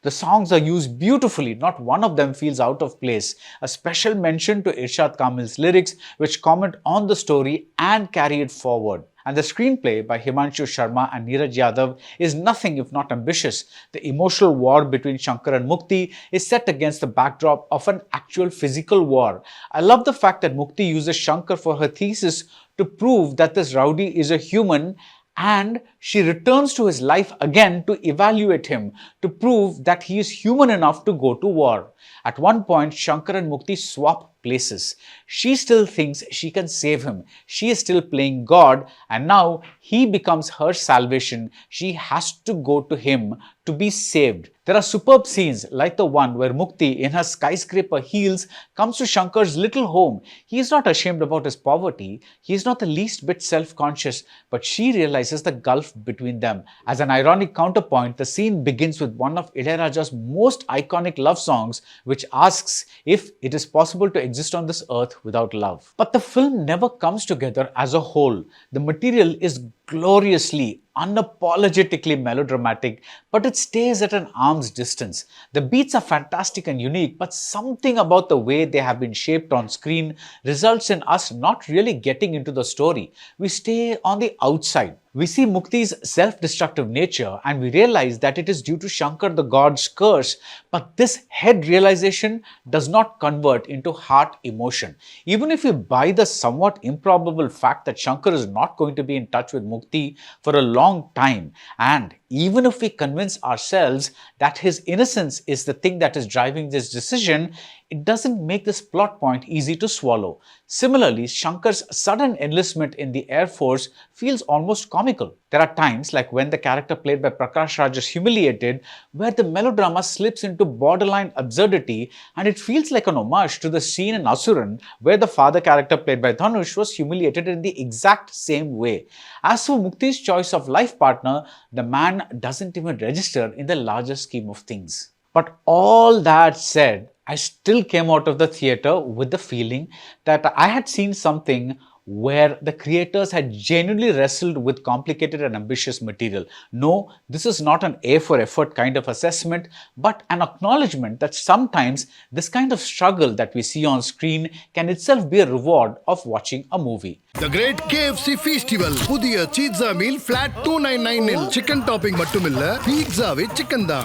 The songs are used beautifully, not one of them feels out of place. A special mention to Irshad Kamil's lyrics, which comment on the story and carry it forward. And the screenplay by Himanshu Sharma and Neeraj Yadav is nothing if not ambitious. The emotional war between Shankar and Mukti is set against the backdrop of an actual physical war. I love the fact that Mukti uses Shankar for her thesis to prove that this rowdy is a human, and she returns to his life again to evaluate him, to prove that he is human enough to go to war. At one point, Shankar and Mukti swap places. She still thinks she can save him. She is still playing God, and now he becomes her salvation. She has to go to him to be saved. There are superb scenes like the one where Mukti, in her skyscraper heels, comes to Shankar's little home. He is not ashamed about his poverty. He is not the least bit self-conscious, but she realizes the gulf between them. As an ironic counterpoint, the scene begins with one of Ilaiyaraaja's most iconic love songs, which asks if it is possible to exist on this earth without love. But the film never comes together as a whole. The material is gloriously, unapologetically melodramatic, but it stays at an arm's distance. The beats are fantastic and unique, but something about the way they have been shaped on screen results in us not really getting into the story. We stay on the outside. We see Mukti's self-destructive nature and we realize that it is due to Shankar the god's curse, but this head realization does not convert into heart emotion. Even if we buy the somewhat improbable fact that Shankar is not going to be in touch with Mukti for a long time, and even if we convince ourselves that his innocence is the thing that is driving this decision, it doesn't make this plot point easy to swallow. Similarly, Shankar's sudden enlistment in the Air Force feels almost comical. There are times, like when the character played by Prakash Raj is humiliated, where the melodrama slips into borderline absurdity, and it feels like an homage to the scene in Asuran where the father character played by Dhanush was humiliated in the exact same way. As for Mukti's choice of life partner, the man doesn't even register in the larger scheme of things. But all that said, I still came out of the theatre with the feeling that I had seen something where the creators had genuinely wrestled with complicated and ambitious material. No, this is not an A for effort kind of assessment, but an acknowledgement that sometimes this kind of struggle that we see on screen can itself be a reward of watching a movie. The Great KFC Festival. புதிய pizza meal flat $299. Chicken topping மட்டுமில்ல, pizza with chicken தான்.